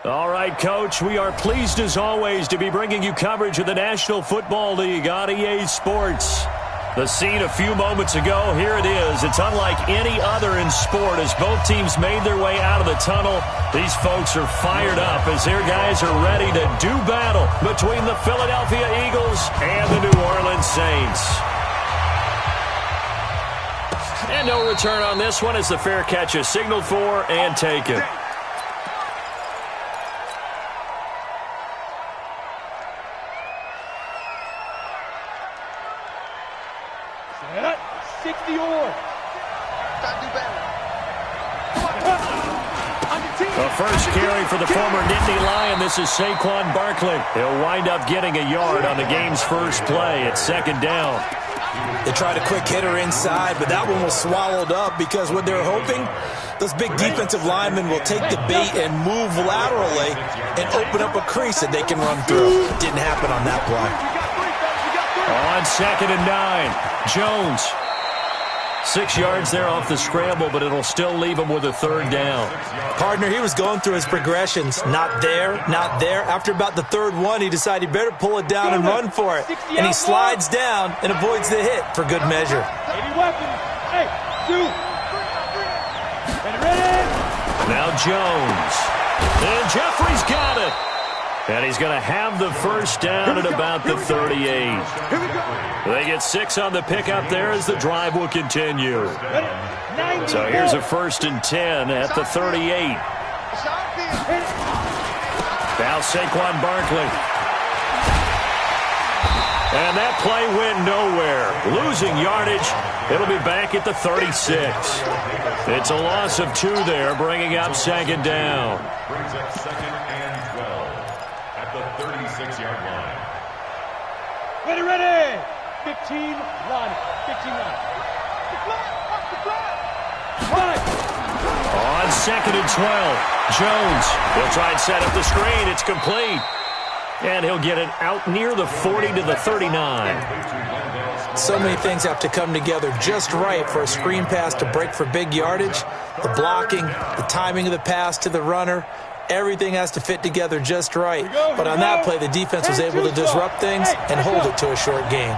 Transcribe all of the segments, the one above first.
All right, Coach, we are pleased as always to be bringing you coverage of the National Football League on EA Sports. The scene a few moments ago, here it is. It's unlike any other in sport as both teams made their way out of the tunnel. These folks are fired up as their guys are ready to do battle between the Philadelphia Eagles and the New Orleans Saints. And no return on this one as the fair catch is signaled for and taken. The first carry for the former Nittany Lion. This is Saquon Barkley. He'll wind up getting a yard on the game's first play. It's second down. They tried a quick hitter inside, but that one was swallowed up because what they're hoping, those big defensive linemen will take the bait and move laterally and open up a crease that they can run through. Didn't happen on that play. On 2nd and 9, Jones. 6 yards there off the scramble, but it'll still leave him with a third down. Partner, he was going through his progressions. Not there, not there. After about the third one, he decided he better pull it down and run for it. And he slides down and avoids the hit for good measure. Now Jones. And Jeffrey's got it. And he's going to have the first down at about the 38. They get 6 on the pickup there as the drive will continue. So here's a 1st and 10 at the 38. Now Saquon Barkley. And that play went nowhere. Losing yardage. It'll be back at the 36. It's a loss of 2 there, bringing up 2nd down. Brings up 2nd and 12 at the 36-yard line. Ready. 15, line. 15, line. On 2nd and 12, Jones. He'll try and set up the screen. It's complete. And he'll get it out near the 40 to the 39. So many things have to come together just right for a screen pass to break for big yardage. The blocking, the timing of the pass to the runner, everything has to fit together just right. But on that play, the defense was able to disrupt things and hold it to a short gain.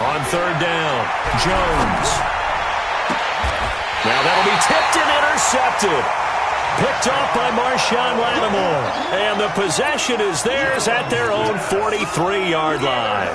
On 3rd down, Jones. Now that'll be tipped and intercepted. Picked off by Marshawn Lattimore. And the possession is theirs at their own 43-yard line.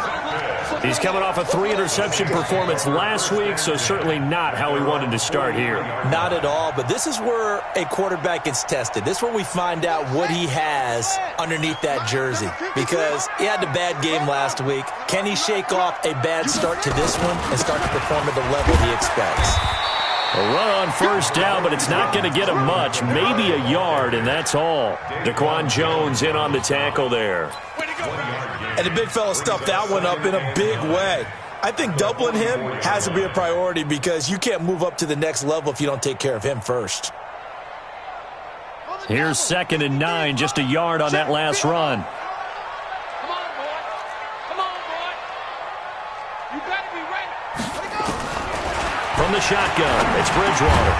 He's coming off a 3-interception performance last week, so certainly not how he wanted to start here. Not at all, but this is where a quarterback gets tested. This is where we find out what he has underneath that jersey. Because he had a bad game last week. Can he shake off a bad start to this one and start to perform at the level he expects? A run on 1st down, but it's not going to get him much. Maybe a yard, and that's all. Daquan Jones in on the tackle there. And the big fella stuffed that one up in a big way. I think doubling him has to be a priority because you can't move up to the next level if you don't take care of him first. Here's 2nd and 9, just a yard on that last run. From the shotgun, it's Bridgewater.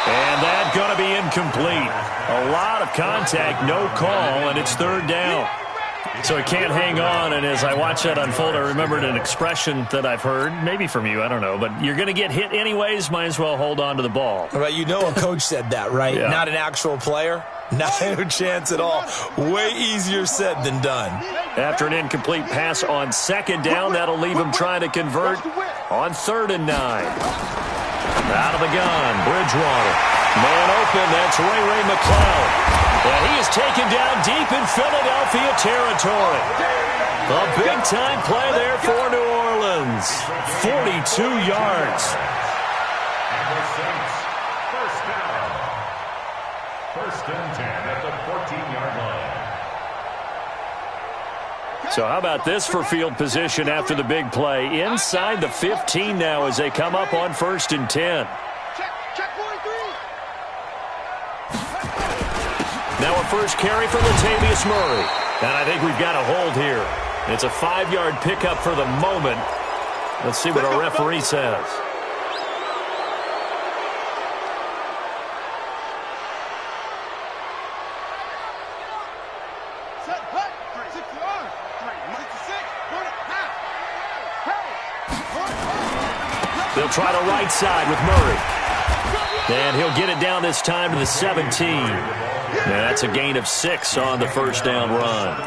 And that's going to be incomplete. A lot of contact, no call, and it's 3rd down. So he can't hang on, and as I watch that unfold, I remembered an expression that I've heard, maybe from you, I don't know, but you're going to get hit anyways, might as well hold on to the ball. Right, you know a coach said that, right? Yeah. Not an actual player. Not a chance at all. Way easier said than done. After an incomplete pass on 2nd down, that'll leave him trying to convert on 3rd and 9. Out of the gun, Bridgewater. Man open, that's Ray McCloud. And he is taken down deep in Philadelphia territory. A big-time play there for New Orleans. 42 yards. And the Saints, 1st down. 1st and 10 at the 14-yard line. So how about this for field position after the big play? Inside the 15 now as they come up on 1st and 10. Now a first carry from Latavius Murray. And I think we've got a hold here. It's a 5-yard pickup for the moment. Let's see what our referee says. They'll try the right side with Murray. And he'll get it down this time to the 17. And that's a gain of 6 on the first down run.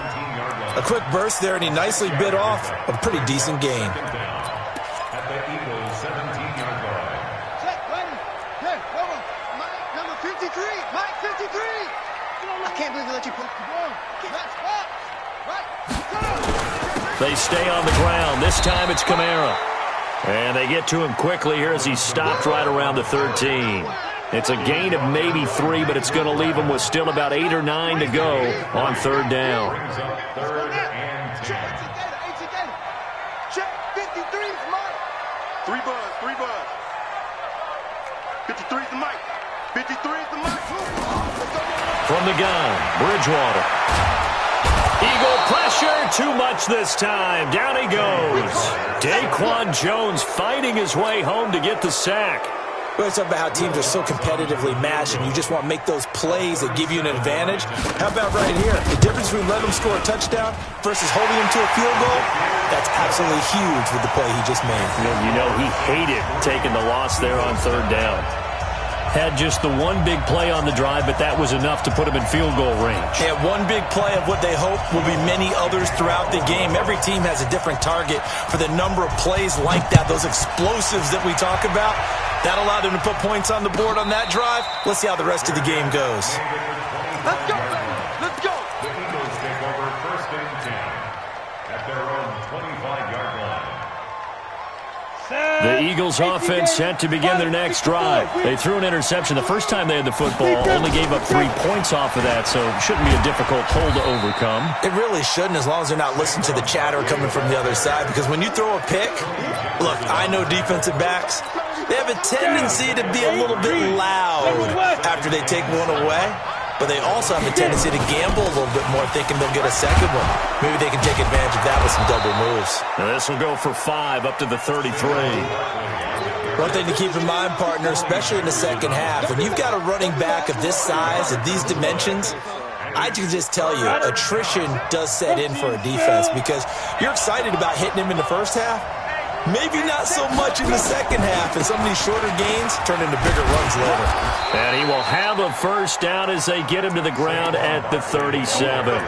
A quick burst there, and he nicely bit off a pretty decent gain. At the Eagles' 17-yard line. Check, ready. Here, over. Number 53. Mike, 53. I can't believe they let you put the ball. That's up. Right. They stay on the ground. This time it's Kamara. And they get to him quickly here as he stopped right around the 13. It's a gain of maybe 3, but it's going to leave him with still about 8 or 9 to go on third down. Brings up 3rd and 10. Check, 53 is Mike. 3 buzz. 53 is the Mike. 53 is the Mike. From the gun, Bridgewater. Eagle pressure, too much this time. Down he goes. Daquan Jones fighting his way home to get the sack. We always talk about how teams are so competitively matched, and you just want to make those plays that give you an advantage. How about right here? The difference between letting him score a touchdown versus holding him to a field goal, that's absolutely huge with the play he just made. You know, he hated taking the loss there on third down. Had just the one big play on the drive, but that was enough to put him in field goal range. Yeah, one big play of what they hope will be many others throughout the game. Every team has a different target for the number of plays like that, those explosives that we talk about. That allowed them to put points on the board on that drive. Let's see how the rest of the game goes. Let's go, baby. Let's go. The Eagles take over 1st and 10 at their own 25-yard line. The Eagles offense set to begin their next drive. They threw an interception the first time they had the football, only gave up 3 points off of that, so it shouldn't be a difficult hole to overcome. It really shouldn't, as long as they're not listening to the chatter coming from the other side, because when you throw a pick, look, I know defensive backs, they have a tendency to be a little bit loud after they take one away. But they also have a tendency to gamble a little bit more, thinking they'll get a second one. Maybe they can take advantage of that with some double moves. Now this will go for 5 up to the 33. One thing to keep in mind, partner, especially in the second half, when you've got a running back of this size, of these dimensions, I can just tell you, attrition does set in for a defense, because you're excited about hitting him in the first half. Maybe not so much in the second half, and some of these shorter gains turn into bigger runs later. And he will have a first down as they get him to the ground at the 37.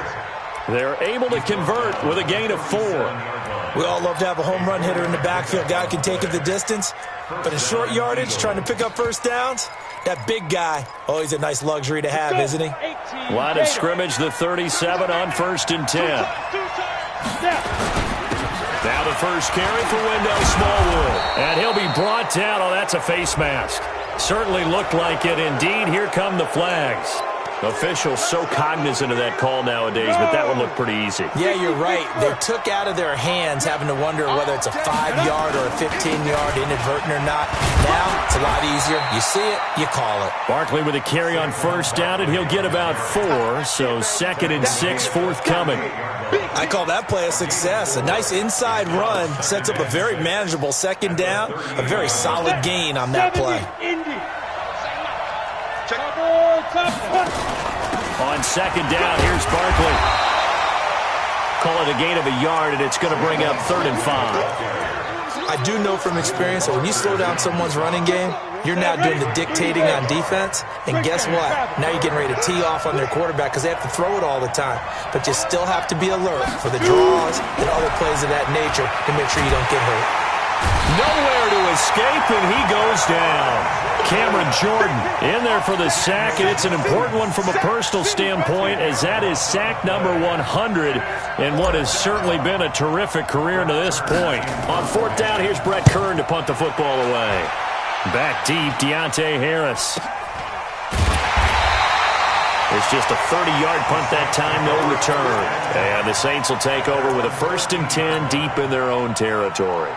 They're able to convert with a gain of 4. We all love to have a home run hitter in the backfield. Guy can take it the distance. But in short yardage, trying to pick up first downs, that big guy, oh, he's a nice luxury to have, isn't he? Line of scrimmage, the 37 on 1st and 10. Now the first carry for Wendell Smallwood. And he'll be brought down. Oh, that's a face mask. Certainly looked like it. Indeed, here come the flags. Officials so cognizant of that call nowadays, but that would look pretty easy. Yeah, you're right. They took out of their hands having to wonder whether it's a 5-yard or a 15-yard inadvertent or not. Now, it's a lot easier. You see it, you call it. Barkley with a carry on first down, and he'll get about 4, so 2nd and 6 forthcoming. I call that play a success. A nice inside run sets up a very manageable second down, a very solid gain on that play. On second down, here's Barkley. Call it a gain of a yard, and it's going to bring up 3rd and 5. I do know from experience that when you slow down someone's running game, you're now doing the dictating on defense. And guess what? Now you're getting ready to tee off on their quarterback because they have to throw it all the time. But you still have to be alert for the draws and other plays of that nature to make sure you don't get hurt. Nowhere to escape, and he goes down. Cameron Jordan in there for the sack, and it's an important one from a personal standpoint, as that is sack number 100 in what has certainly been a terrific career to this point. On 4th down, here's Brett Kern to punt the football away. Back deep, Deontay Harris. It's just a 30-yard punt that time, no return. And the Saints will take over with a 1st and 10 deep in their own territory.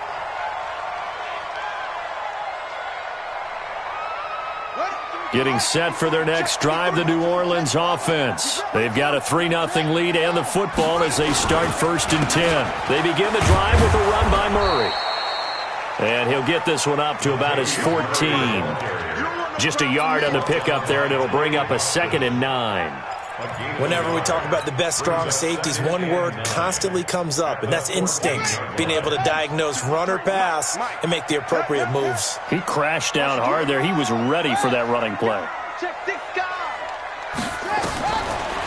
Getting set for their next drive, the New Orleans offense. They've got a 3-0 lead and the football as they start 1st and 10. They begin the drive with a run by Murray. And he'll get this one up to about his 14. Just a yard on the pickup there, and it'll bring up a 2nd and 9. Whenever we talk about the best strong safeties, one word constantly comes up, and that's instinct. Being able to diagnose run or pass and make the appropriate moves. He crashed down hard there. He was ready for that running play.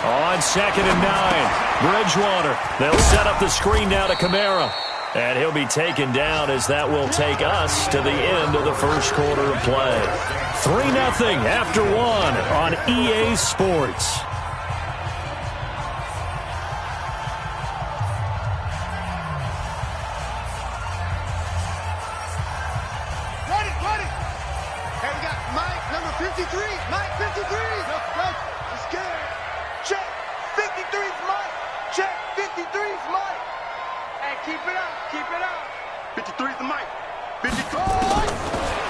On 2nd and 9, Bridgewater. They'll set up the screen now to Kamara. And he'll be taken down as that will take us to the end of the first quarter of play. 3-0 after 1 on EA Sports. Ready. Hey, we got Mike, number 53. Mike, 53. Let's get it. Check. 53's Mike. Check. 53's Mike. Hey, keep it up. 53's the mic. 53.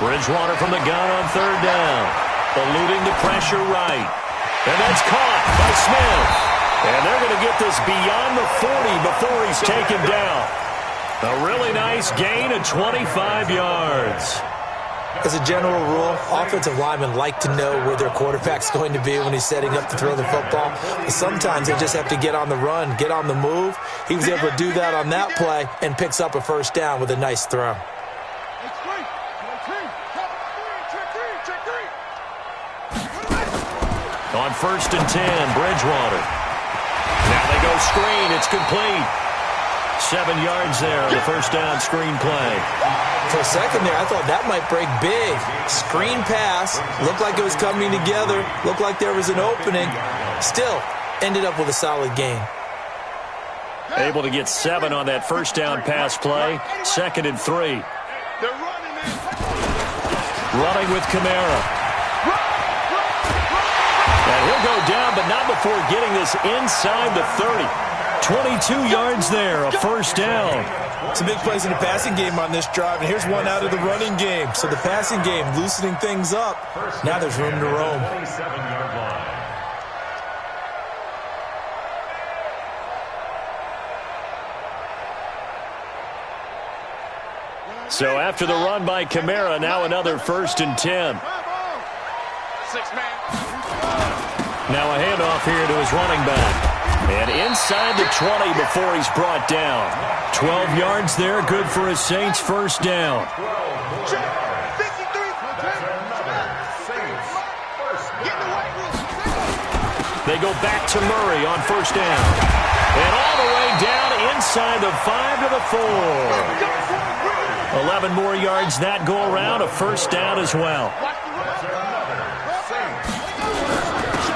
Bridgewater from the gun on 3rd down. Eluding the pressure right. And that's caught by Smith. And they're going to get this beyond the 40 before he's taken down. A really nice gain of 25 yards. As a general rule, offensive linemen like to know where their quarterback's going to be when he's setting up to throw the football. But sometimes they just have to get on the run, get on the move. He was able to do that on that play and picks up a first down with a nice throw. On 1st and 10, Bridgewater. Now they go screen. It's complete. 7 yards there on the first down screen play. For a second there, I thought that might break big. Screen pass. Looked like it was coming together. Looked like there was an opening. Still, ended up with a solid gain. Able to get 7 on that first down pass play. 2nd and 3. They're running, man. Running with Kamara. And he'll go down, but not before getting this inside the 30. 22 yards there, a first down. Some big plays in the passing game on this drive, and here's one out of the running game. So the passing game loosening things up. Now there's room to roam. 27-yard line. So after the run by Kamara, now another 1st and 10. 6 man. Now a handoff here to his running back. And inside the 20 before he's brought down. 12 yards there, good for a Saints first down. They go back to Murray on first down. And all the way down inside the 5 to the 4. 11 more yards that go around, a first down as well.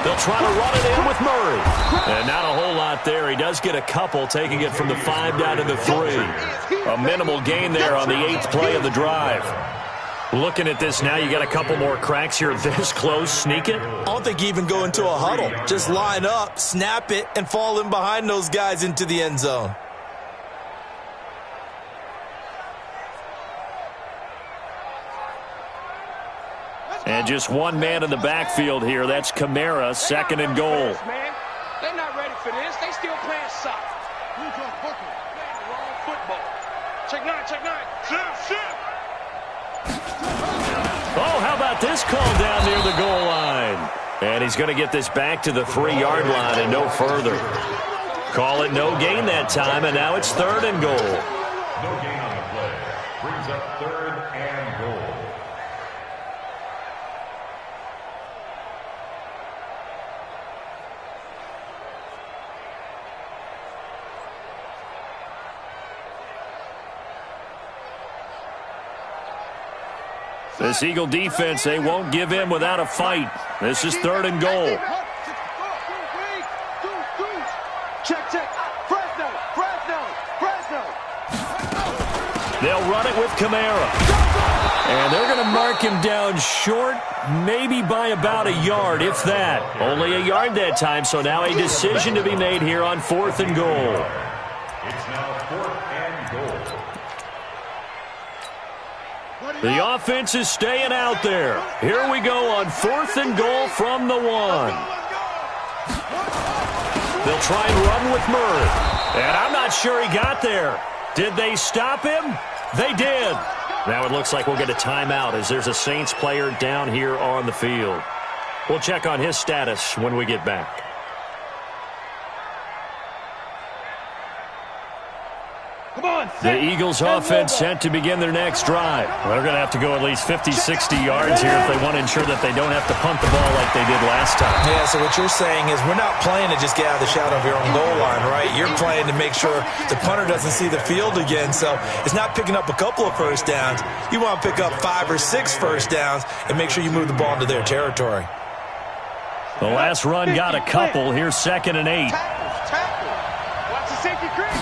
They'll try to run it in with Murray. And not a whole lot there. He does get a couple, taking it from the 5 down to the 3. A minimal gain there on the 8th play of the drive. Looking at this now, you got a couple more cracks here this close. Sneak it. I don't think you even go into a huddle. Just line up, snap it, and fall in behind those guys into the end zone. And just one man in the backfield here. That's Kamara, 2nd and goal. They're not ready for this. They still playing soccer. Playing the wrong football. Check 9. Shift. Oh, how about this call down near the goal line? And he's going to get this back to the 3-yard line and no further. Call it no gain that time, and now it's 3rd and goal. No gain on the play. Brings up 3rd and goal. This Eagle defense, they won't give in without a fight. This is 3rd and goal. Check. Fresno. They'll run it with Kamara. And they're going to mark him down short, maybe by about a yard, if that. Only a yard that time, so now a decision to be made here on 4th and goal. It's now 4th and goal. The offense is staying out there. Here we go on 4th and goal from the 1. They'll try and run with Murray. And I'm not sure he got there. Did they stop him? They did. Now it looks like we'll get a timeout as there's a Saints player down here on the field. We'll check on his status when we get back. The Eagles offense set to begin their next drive. Well, they're going to have to go at least 50, 60 yards here if they want to ensure that they don't have to punt the ball like they did last time. Yeah, so what you're saying is we're not playing to just get out of the shadow of your own goal line, right? You're playing to make sure the punter doesn't see the field again. So it's not picking up a couple of first downs. You want to pick up 5 or 6 first downs and make sure you move the ball into their territory. The last run got a couple. Here's 2nd and 8. Watch the safety creep.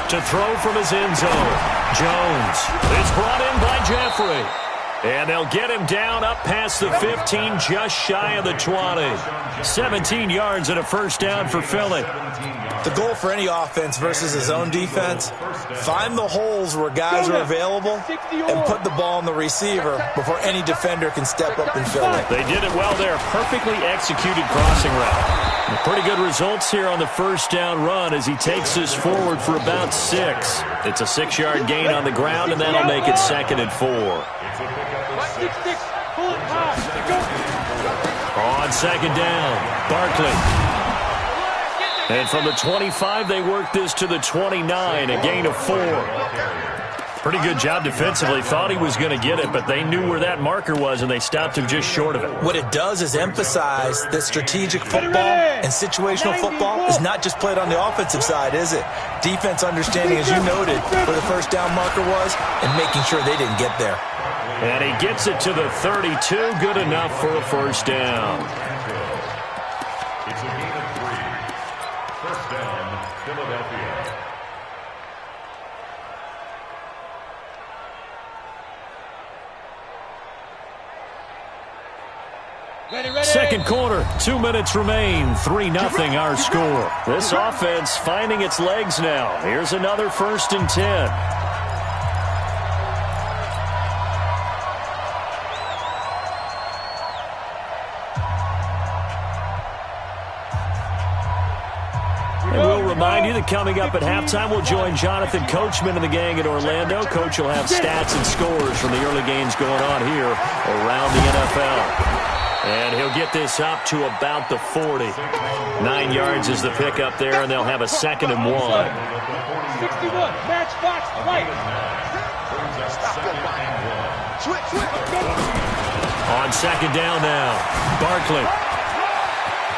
To throw from his end zone. Jones is brought in by Jeffrey. And they'll get him down up past the 15, just shy of the 20. 17 yards and a first down for Philly. The goal for any offense versus his own defense, find the holes where guys are available and put the ball on the receiver before any defender can step up and fill it. They did it well there. Perfectly executed crossing route. Pretty good results here on the first down run as he takes this forward for about 6. It's a 6-yard gain on the ground, and that'll make it 2nd and 4. On 2nd down, Barkley. And from the 25, they work this to the 29, a gain of 4. Pretty good job defensively. Thought he was going to get it, but they knew where that marker was, and they stopped him just short of it. What it does is emphasize that strategic football and situational football is not just played on the offensive side, is it? Defense understanding, as you noted, where the first down marker was and making sure they didn't get there. And he gets it to the 32. Good enough for a first down. It's a gain of 3. First down, Philadelphia. Second quarter, 2 minutes remain. 3-0 our score. This offense finding its legs now. Here's another 1st and 10. Remind you that coming up at halftime, we'll join Jonathan Coachman and the gang at Orlando. Coach will have stats and scores from the early games going on here around the NFL. And he'll get this up to about the 40. 9 yards is the pickup there, and they'll have a 2nd and 1. 61, matchbox, right. On 2nd down now, Barkley.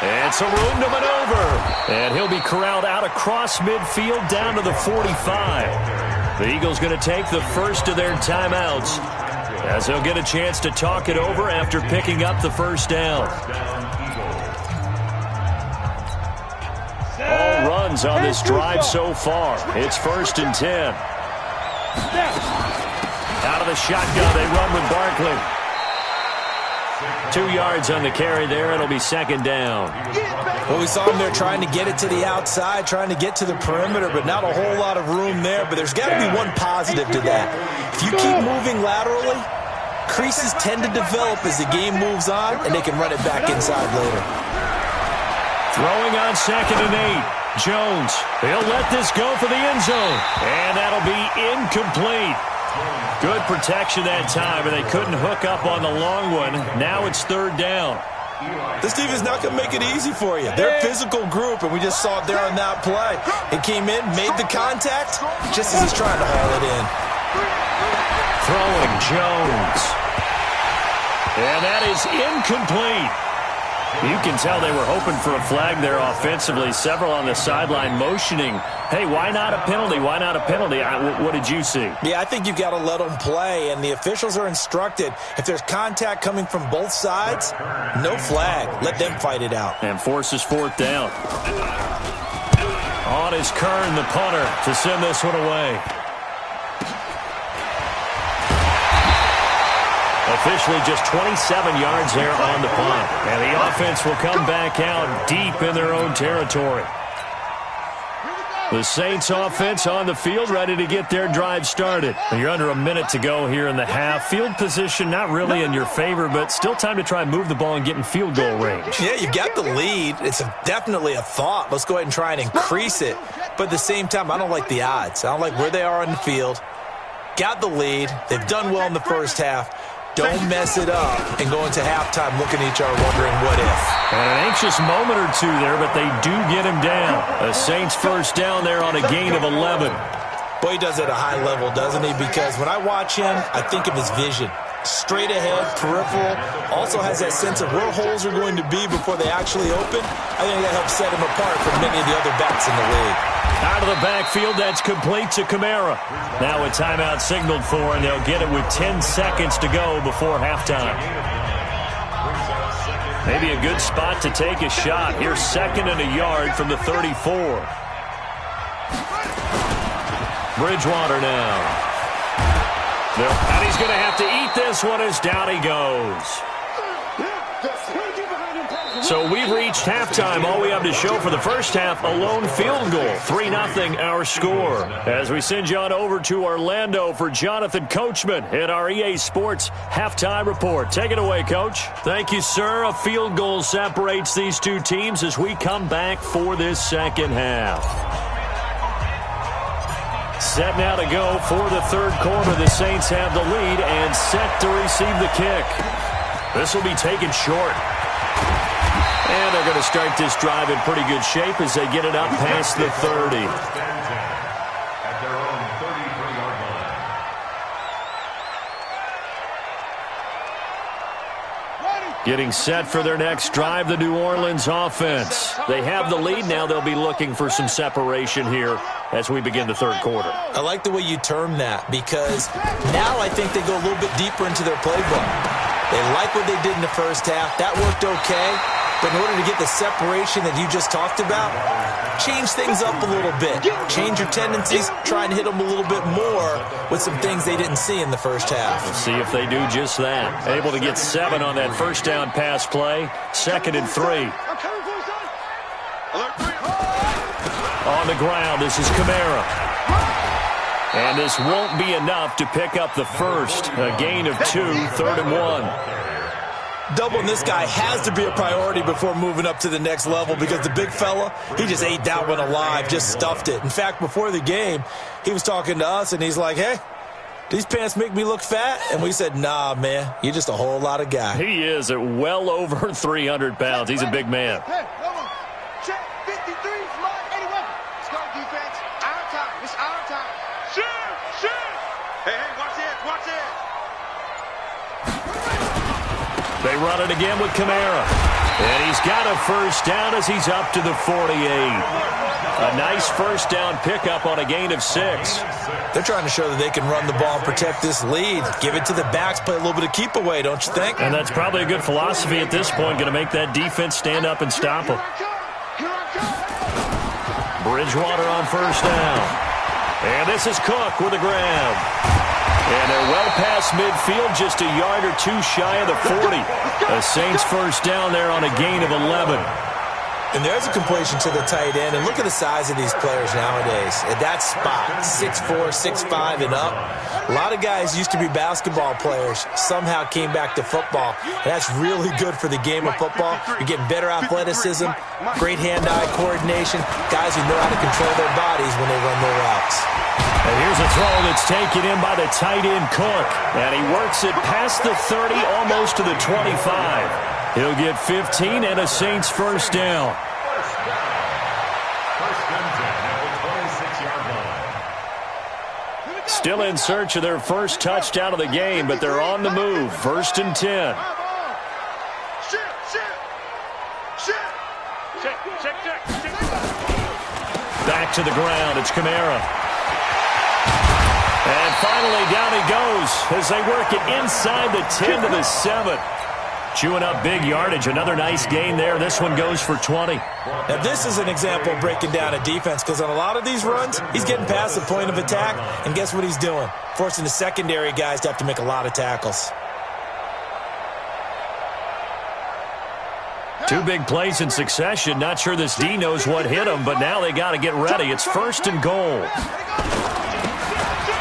And some room to maneuver. And he'll be corralled out across midfield down to the 45. The Eagles going to take the first of their timeouts as they'll get a chance to talk it over after picking up the first down. All runs on this drive so far. It's 1st and 10. Out of the shotgun, they run with Barkley. 2 yards on the carry there. It'll be 2nd down. Well, we saw him there trying to get it to the outside, trying to get to the perimeter, but not a whole lot of room there. But there's got to be one positive to that. If you keep moving laterally, creases tend to develop as the game moves on, and they can run it back inside later. Throwing on 2nd and 8. Jones, he'll let this go for the end zone. And that'll be incomplete. Good protection that time, and they couldn't hook up on the long one. Now it's 3rd down. This team is not going to make it easy for you. They're a physical group, and we just saw it there on that play. It came in, made the contact, just as he's trying to haul it in. Throwing Jones. And that is incomplete. You can tell they were hoping for a flag there offensively. Several on the sideline motioning, hey, why not a penalty? Why not a penalty? What did you see? Yeah, I think you've got to let them play, and the officials are instructed, if there's contact coming from both sides, no flag. Let them fight it out. And forces 4th down. On is Kern, the punter, to send this one away. Officially just 27 yards there on the punt. And the offense will come back out deep in their own territory. The Saints offense on the field, ready to get their drive started. You're under a minute to go here in the half. Field position not really in your favor, but still time to try and move the ball and get in field goal range. Yeah, you've got the lead. It's definitely a thought. Let's go ahead and try and increase it. But at the same time, I don't like the odds. I don't like where they are on the field. Got the lead. They've done well in the first half. Don't mess it up and go into halftime looking at each other wondering what if. And an anxious moment or two there, but they do get him down. The Saints first down there on a gain of 11. Boy, he does it at a high level, doesn't he? Because when I watch him, I think of his vision. Straight ahead, peripheral, also has that sense of where holes are going to be before they actually open. I think that helps set him apart from many of the other backs in the league. Out of the backfield, that's complete to Kamara. Now a timeout signaled for, and they'll get it with 10 seconds to go before halftime. Maybe a good spot to take a shot. Here's 2nd and a yard from the 34. Bridgewater now. And he's going to have to eat this one as down he goes. So we've reached halftime. All we have to show for the first half, a lone field goal. 3-0 our score. As we send you on over to Orlando for Jonathan Coachman at our EA Sports Halftime Report. Take it away, Coach. Thank you, sir. A field goal separates these two teams as we come back for this second half. Set now to go for the third quarter. The Saints have the lead and set to receive the kick. This will be taken short. And they're going to start this drive in pretty good shape as they get it up past the 30. At their own 33-yard line. Getting set for their next drive, the New Orleans offense. They have the lead. Now they'll be looking for some separation here as we begin the third quarter. I like the way you term that because now I think they go a little bit deeper into their playbook. They like what they did in the first half. That worked okay. But in order to get the separation that you just talked about, change things up a little bit. Change your tendencies. Try and hit them a little bit more with some things they didn't see in the first half. Let's see if they do just that. Able to get 7 on that first down pass play. 2nd and 3. On the ground, this is Kamara. And this won't be enough to pick up the first. A gain of 2, 3rd and 1. Doubling this guy has to be a priority before moving up to the next level because the big fella, he just ate that one alive, just stuffed it. In fact, before the game, he was talking to us, and he's like, hey, these pants make me look fat? And we said, nah, man, you're just a whole lot of guy. He is at well over 300 pounds. He's a big man. Hey, come on. Check 53, smart, 80 weapon. Let's go, defense. Our time. It's our time. Shoot! Hey, watch this, watch this. They run it again with Kamara. And he's got a first down as he's up to the 48. A nice first down pickup on a gain of 6. They're trying to show that they can run the ball and protect this lead. Give it to the backs, play a little bit of keep away, don't you think? And that's probably a good philosophy at this point. Going to make that defense stand up and stop them. Bridgewater on first down. And this is Cook with a grab. And they're well past midfield, just a yard or 2 shy of the 40. The Saints first down there on a gain of 11. And there's a completion to the tight end. And look at the size of these players nowadays. At that spot, 6'4", 6'5", and up. A lot of guys used to be basketball players, somehow came back to football. And that's really good for the game of football. You're getting better athleticism, great hand-eye coordination, guys who know how to control their bodies when they run their routes. And here's a throw that's taken in by the tight end, Cook. And he works it past the 30, almost to the 25. He'll get 15 and a Saints first down. First and 10 at the 26-yard line. Still in search of their first touchdown of the game, but they're on the move. 1st and 10. Back to the ground. It's Kamara. And finally, down he goes as they work it inside the 10 to the 7. Chewing up big yardage. Another nice gain there. This one goes for 20. Now, this is an example of breaking down a defense because on a lot of these runs, he's getting past the point of attack, and guess what he's doing? Forcing the secondary guys to have to make a lot of tackles. 2 big plays in succession. Not sure this D knows what hit him, but now they got to get ready. It's 1st and goal.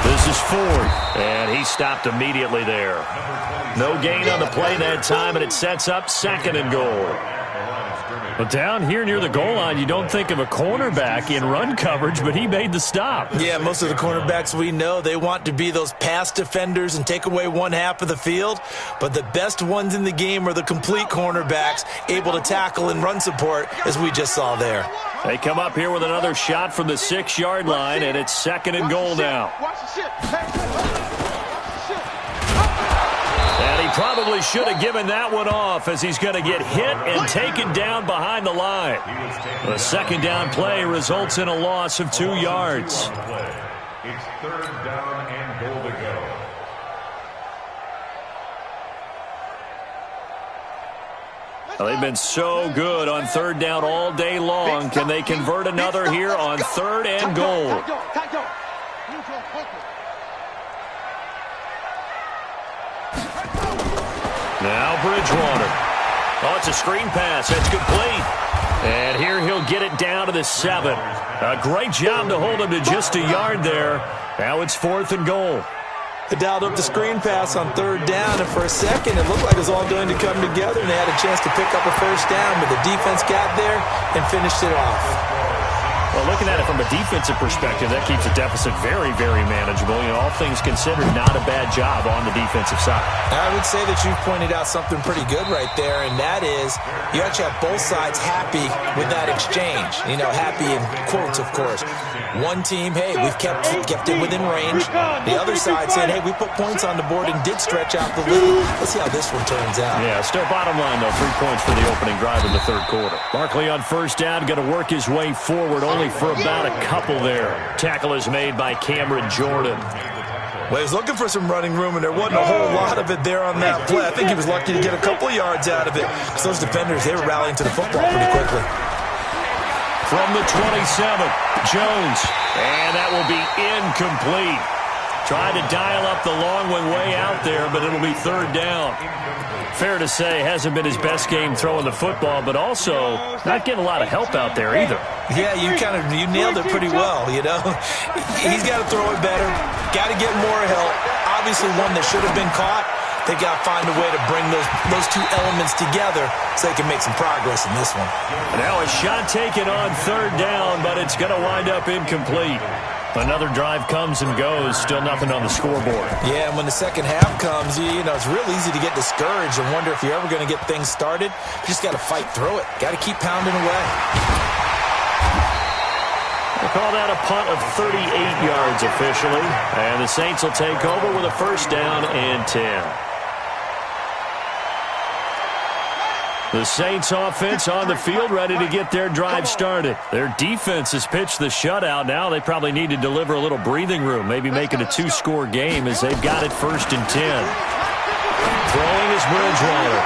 This is Ford, and he stopped immediately there. No gain on the play that time, and it sets up 2nd and goal. But down here near the goal line, you don't think of a cornerback in run coverage, but he made the stop. Yeah, most of the cornerbacks we know, they want to be those pass defenders and take away one half of the field. But the best ones in the game are the complete cornerbacks, able to tackle and run support, as we just saw there. They come up here with another shot from the 6-yard line, and it's 2nd and goal now. And he probably should have given that one off, as he's going to get hit and taken down behind the line. The 2nd down play results in a loss of 2 yards. It's 3rd down and goal to go. Well, they've been so good on 3rd down all day long. Can they convert another here on 3rd and goal? Now Bridgewater. Oh, it's a screen pass. It's complete. And here he'll get it down to the 7. A great job to hold him to just a yard there. Now it's 4th and goal. They dialed up the screen pass on 3rd down, and for a second it looked like it was all going to come together, and they had a chance to pick up a 1st down, but the defense got there and finished it off. Well, looking at it from a defensive perspective, that keeps the deficit very, very manageable. You know, all things considered, not a bad job on the defensive side. I would say that you've pointed out something pretty good right there, and that is you actually have both sides happy with that exchange. You know, happy in quotes, of course. One team, hey, we've kept it within range. The other side saying, hey, we put points on the board and did stretch out the lead. Let's see how this one turns out. Yeah, still bottom line, though, 3 points for the opening drive in the 3rd quarter. Barkley on 1st down, going to work his way forward, only for about a couple there. Tackle is made by Cameron Jordan. Well, he was looking for some running room, and there wasn't a whole lot of it there on that play. I think he was lucky to get a couple of yards out of it, because those defenders, they were rallying to the football pretty quickly. From the 27, Jones, and that will be incomplete. Tried to dial up the long one way out there, but it'll be 3rd down. Fair to say, hasn't been his best game throwing the football, but also not getting a lot of help out there either. Yeah, you nailed it pretty well, you know. He's got to throw it better, got to get more help. Obviously one that should have been caught. They got to find a way to bring those 2 elements together so they can make some progress in this one. Now a shot taken on 3rd down, but it's going to wind up incomplete. Another drive comes and goes, still nothing on the scoreboard. Yeah, and when the second half comes, you know, it's real easy to get discouraged and wonder if you're ever going to get things started. You just got to fight through it. Got to keep pounding away. We'll call that a punt of 38 yards officially. And the Saints will take over with a 1st down and 10. The Saints offense on the field ready to get their drive started. Their defense has pitched the shutout. Now they probably need to deliver a little breathing room, maybe make it a 2-score game as they've got it 1st and 10. Throwing is Bridgewater.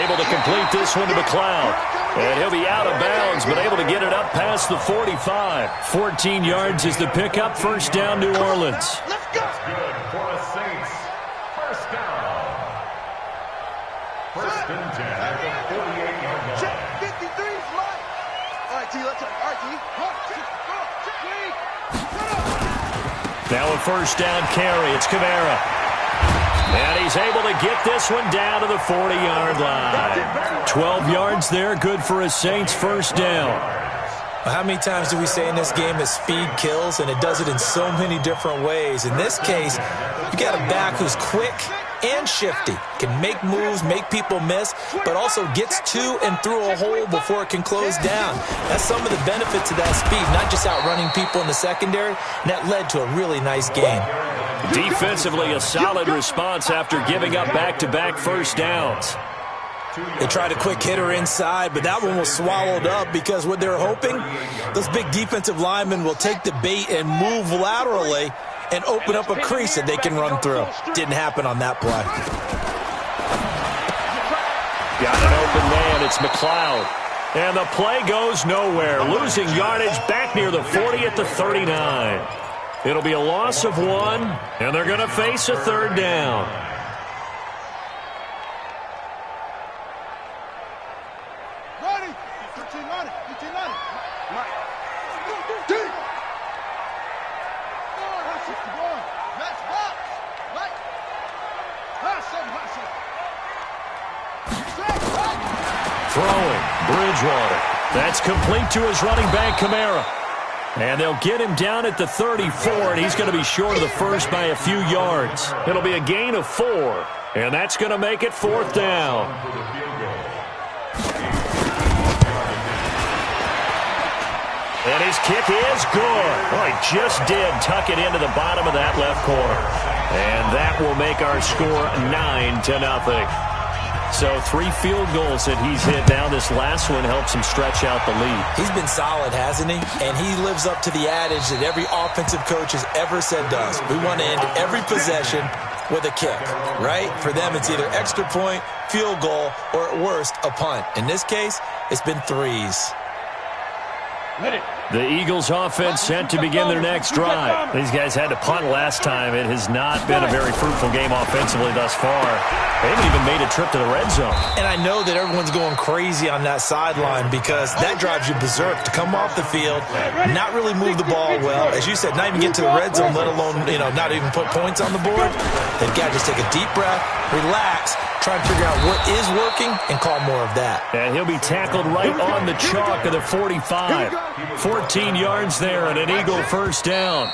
Able to complete this one to McLeod. And he'll be out of bounds, but able to get it up past the 45. 14 yards is the pickup. 1st down, New Orleans. That's good for the Saints. 1st down. 1st and 10 at the 48-yard line. Check 53 is mine. All right, T, let's go. All right, T. Now a 1st down carry. It's Kamara. And he's able to get this one down to the 40-yard line. 12 yards there, good for a Saints 1st down. How many times do we say in this game that speed kills, and it does it in so many different ways? In this case, you got a back who's quick and shifty, can make moves, make people miss, but also gets to and through a hole before it can close down. That's some of the benefits of that speed, not just outrunning people in the secondary, and that led to a really nice game. Defensively, a solid response after giving up back-to-back 1st downs. They tried a quick hitter inside, but that one was swallowed up because what they're hoping, those big defensive linemen will take the bait and move laterally and open up a crease that they can run through. Didn't happen on that play. Got an open man. It's McLeod. And the play goes nowhere. Losing yardage back near the 40 at the 39. It'll be a loss of 1, and they're going to face a 3rd down. Ready? 15-90. 15-90. Mike. Let's box. Mike. Throwing, Bridgewater. That's complete to his running back, Kamara. And they'll get him down at the 34, and he's going to be short of the first by a few yards. It'll be a gain of 4, and that's going to make it 4th down. And his kick is good. Oh, he just did tuck it into the bottom of that left corner. And that will make our score 9-0. So 3 field goals that he's hit now. This last one helps him stretch out the lead. He's been solid, hasn't he? And he lives up to the adage that every offensive coach has ever said to us. We want to end every possession with a kick, right? For them, it's either extra point, field goal, or at worst, a punt. In this case, it's been 3s. The Eagles offense set to begin their next drive. These guys had to punt last time. It has not been a very fruitful game offensively thus far. They haven't even made a trip to the red zone. And I know that everyone's going crazy on that sideline because that drives you berserk to come off the field, not really move the ball well. As you said, not even get to the red zone, let alone, not even put points on the board. They've got to just take a deep breath, relax, try and figure out what is working, and call more of that. And he'll be tackled right on the chalk of the 45. 14 yards there and an Eagle first down.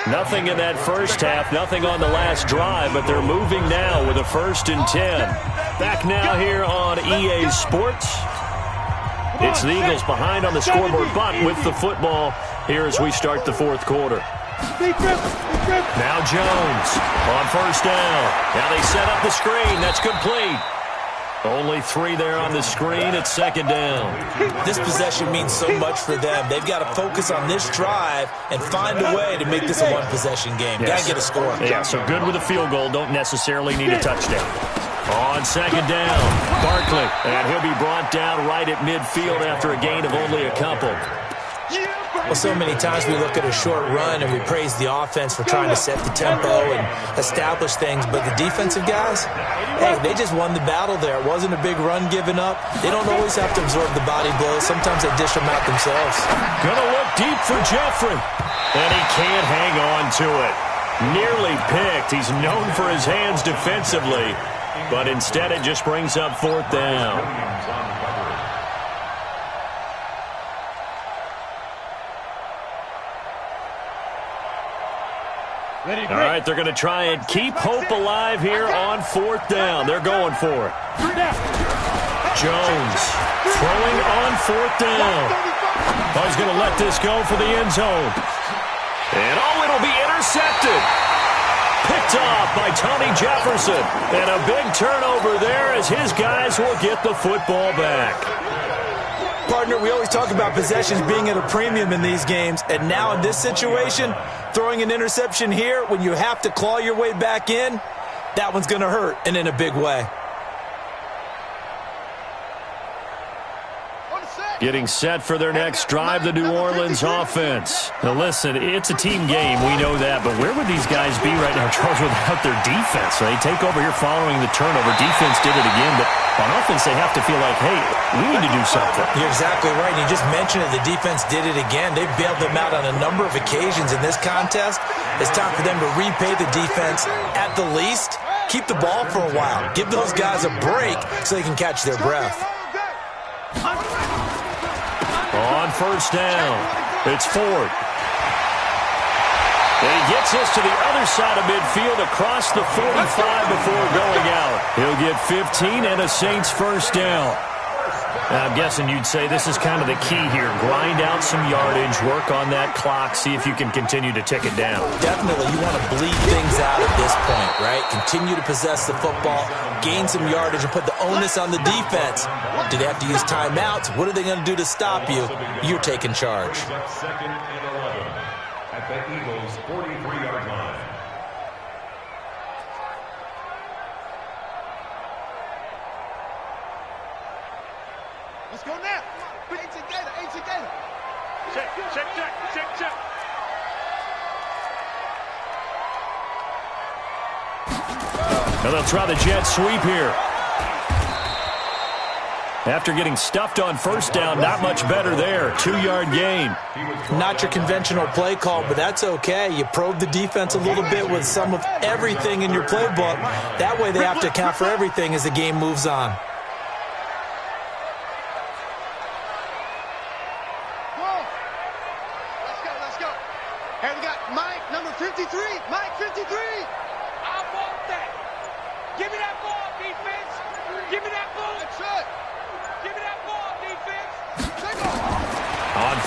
Nothing in that first half, nothing on the last drive, but they're moving now with a 1st and 10. Back now here on EA Sports. It's the Eagles behind on the scoreboard, but with the football here as we start the 4th quarter. Now Jones on 1st down. Now they set up the screen. That's complete. Only 3 there on the screen. It's 2nd down. This possession means so much for them. They've got to focus on this drive and find a way to make this a 1-possession game. Yes. Got to get a score. Yeah, so good with a field goal. Don't necessarily need a touchdown. On 2nd down, Barkley. And he'll be brought down right at midfield after a gain of only a couple. Well, so many times we look at a short run and we praise the offense for trying to set the tempo and establish things, but the defensive guys, hey, they just won the battle there. It wasn't a big run given up. They don't always have to absorb the body blows. Sometimes they dish them out themselves. Gonna look deep for Jeffrey, and he can't hang on to it. Nearly picked. He's known for his hands defensively, but instead it just brings up 4th down. All right, they're going to try and keep hope alive here on 4th down. They're going for it. Jones throwing on 4th down. Oh, he's going to let this go for the end zone. And, it'll be intercepted. Picked off by Tony Jefferson. And a big turnover there as his guys will get the football back. Partner, we always talk about possessions being at a premium in these games, and now in this situation, throwing an interception here when you have to claw your way back in, that one's going to hurt, and in a big way. Getting set for their next drive, the New Orleans offense. Now listen, it's a team game, we know that, but where would these guys be right now, Charles, without their defense? They take over here following the turnover. Defense did it again, but on offense they have to feel like, hey, we need to do something. You're exactly right. You just mentioned it. The defense did it again. They've bailed them out on a number of occasions in this contest. It's time for them to repay the defense at the least. Keep the ball for a while. Give those guys a break so they can catch their breath. On 1st down, it's Ford. And he gets us to the other side of midfield across the 45 before going out. He'll get 15 and a Saints 1st down. Now, I'm guessing you'd say this is kind of the key here. Grind out some yardage, work on that clock, see if you can continue to tick it down. Definitely, you want to bleed things out at this point, right? Continue to possess the football, gain some yardage, and put the onus on the defense. Do they have to use timeouts? What are they going to do to stop you? You're taking charge. 2nd and 11 at the Eagles' 43-yard line. Let's go now. Eight together. Check. Now they'll try the jet sweep here. After getting stuffed on 1st down, not much better there. 2-yard gain. Not your conventional play call, but that's okay. You probe the defense a little bit with some of everything in your playbook. That way they have to account for everything as the game moves on.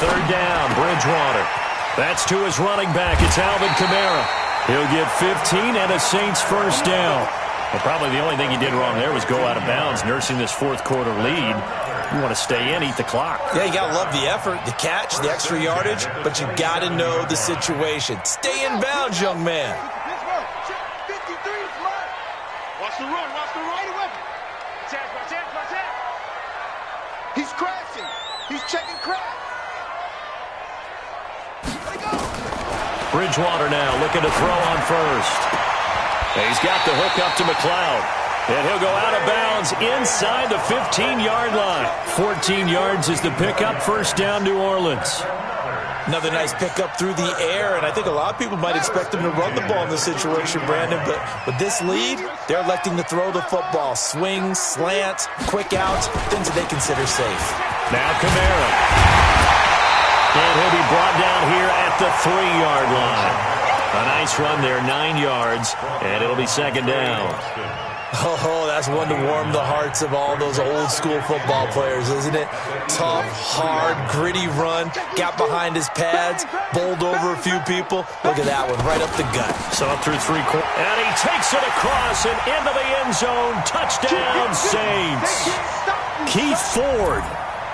third down, Bridgewater. That's to his running back. It's Alvin Kamara. He'll get 15 and a Saints first down. Well, probably the only thing he did wrong there was go out of bounds, nursing this fourth quarter lead. You want to stay in, eat the clock. Yeah, you got to love the effort, the catch, the extra yardage, but you got to know the situation. Stay in bounds, young man. Watch the run, watch the run. He's crashing. He's checking crash. Let it go. Bridgewater now looking to throw on first. And he's got the hook up to McLeod. And he'll go out of bounds inside the 15-yard line. 14 yards is the pickup. First down, New Orleans. Another nice pickup through the air, and I think a lot of people might expect him to run the ball in this situation, Brandon, but with this lead, they're electing to throw the football. Swing, slant, quick outs, things that they consider safe. Now Kamara. And he'll be brought down here at the 3-yard line. A nice run there, 9 yards, and it'll be second down. Oh, that's one to warm the hearts of all those old-school football players, isn't it? Tough, hard, gritty run, got behind his pads, bowled over a few people. Look at that one, right up the gut. So up through 3 quarters. And he takes it across and into the end zone. Touchdown, Saints. Keith Ford,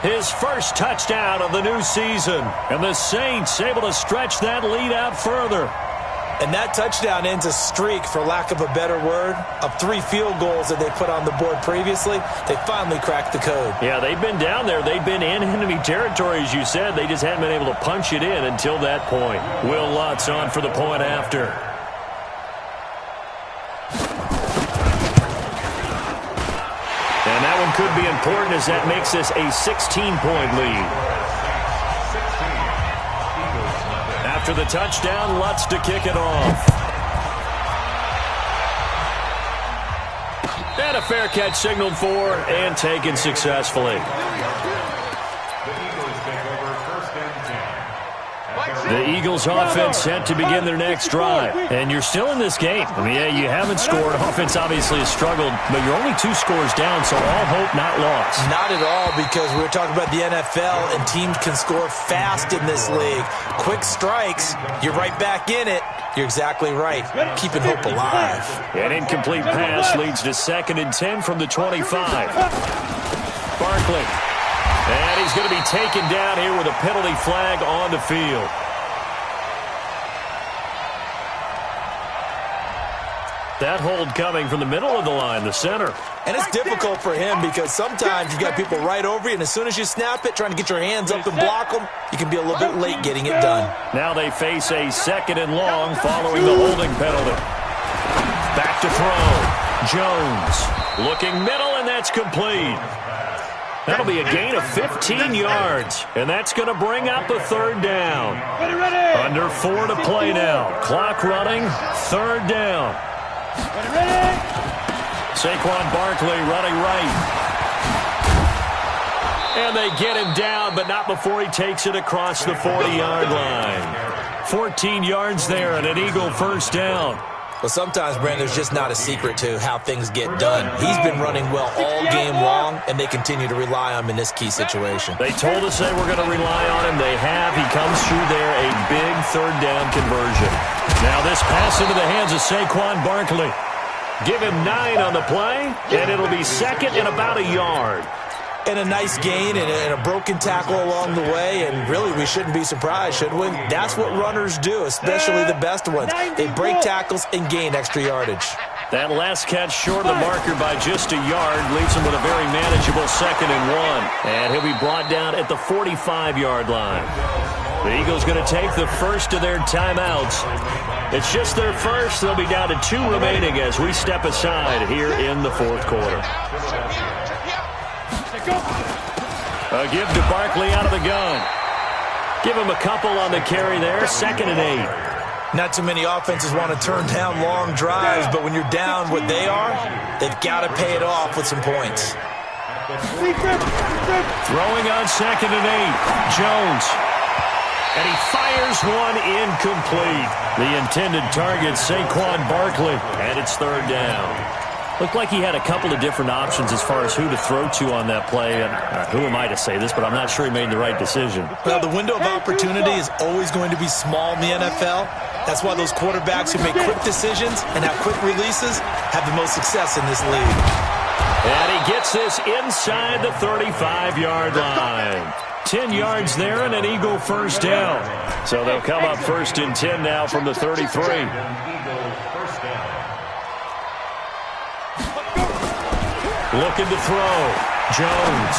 his first touchdown of the new season. And the Saints able to stretch that lead out further. And that touchdown ends a streak, for lack of a better word, of 3 field goals that they put on the board previously. They finally cracked the code. Yeah, they've been down there. They've been in enemy territory, as you said. They just hadn't been able to punch it in until that point. Will Lutz on for the point after. And that one could be important, as that makes this a 16-point lead. After the touchdown, Lutz to kick it off. And a fair catch signaled for and taken successfully. The Eagles offense set to begin their next drive. And you're still in this game. I mean, yeah, you haven't scored. Offense obviously has struggled, but you're only 2 scores down, so all hope not lost. Not at all, because we were talking about the NFL, and teams can score fast in this league. Quick strikes, you're right back in it. You're exactly right. Keeping hope alive. An incomplete pass leads to 2nd and 10 from the 25. Barkley. And he's going to be taken down here with a penalty flag on the field. That hold coming from the middle of the line, the center. And it's difficult for him because sometimes you've got people right over you, and as soon as you snap it, trying to get your hands up and block them, you can be a little bit late getting it done. Now they face a 2nd and long following the holding penalty. Back to throw. Jones looking middle, and that's complete. That'll be a gain of 15 yards, and that's going to bring up a 3rd down. Under 4 to play now. Clock running, 3rd down. Saquon Barkley running right. And they get him down, but not before he takes it across the 40-yard line. 14 yards there and an Eagle first down. Well, sometimes, Brandon, there's just not a secret to how things get done. He's been running well all game long, and they continue to rely on him in this key situation. They told us they were going to rely on him. They have. He comes through there, a big 3rd down conversion. Now this pass into the hands of Saquon Barkley. Give him 9 on the play, and it'll be 2nd and about a yard. And a nice gain and a broken tackle along the way, and really we shouldn't be surprised, should we? That's what runners do, especially the best ones. They break tackles and gain extra yardage. That last catch short of the marker by just a yard leaves him with a very manageable 2nd and 1. And he'll be brought down at the 45-yard line. The Eagles going to take the first of their timeouts. It's just their first. They'll be down to 2 remaining as we step aside here in the 4th quarter. A give to Barkley out of the gun. Give him a couple on the carry there. 2nd and 8. Not too many offenses want to turn down long drives, but when you're down what they are, they've got to pay it off with some points. Throwing on 2nd and 8. Jones. And he fires one incomplete. The intended target, Saquon Barkley. And it's 3rd down. Looked like he had a couple of different options as far as who to throw to on that play. And who am I to say this, but I'm not sure he made the right decision. Well, the window of opportunity is always going to be small in the NFL. That's why those quarterbacks who make quick decisions and have quick releases have the most success in this league. And he gets this inside the 35-yard line. 10 yards there and an Eagle first down. So they'll come up 1st and 10 now from the 33. Looking to throw. Jones.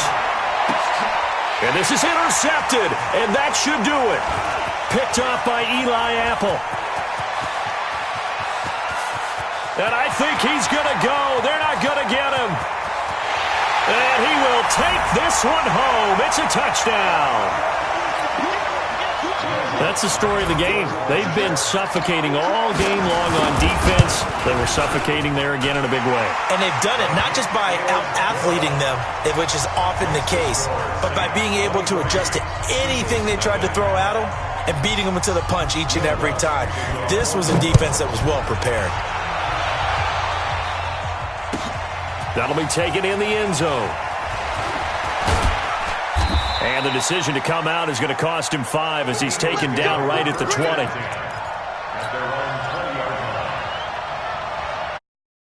And this is intercepted, and that should do it. Picked off by Eli Apple. And I think he's going to go. They're not going to get him. And he will take this one home. It's a touchdown. That's the story of the game. They've been suffocating all game long on defense. They were suffocating there again in a big way. And they've done it not just by out-athleting them, which is often the case, but by being able to adjust to anything they tried to throw at them and beating them to the punch each and every time. This was a defense that was well prepared. That'll be taken in the end zone. And the decision to come out is going to cost him 5 as he's taken down right at the 20.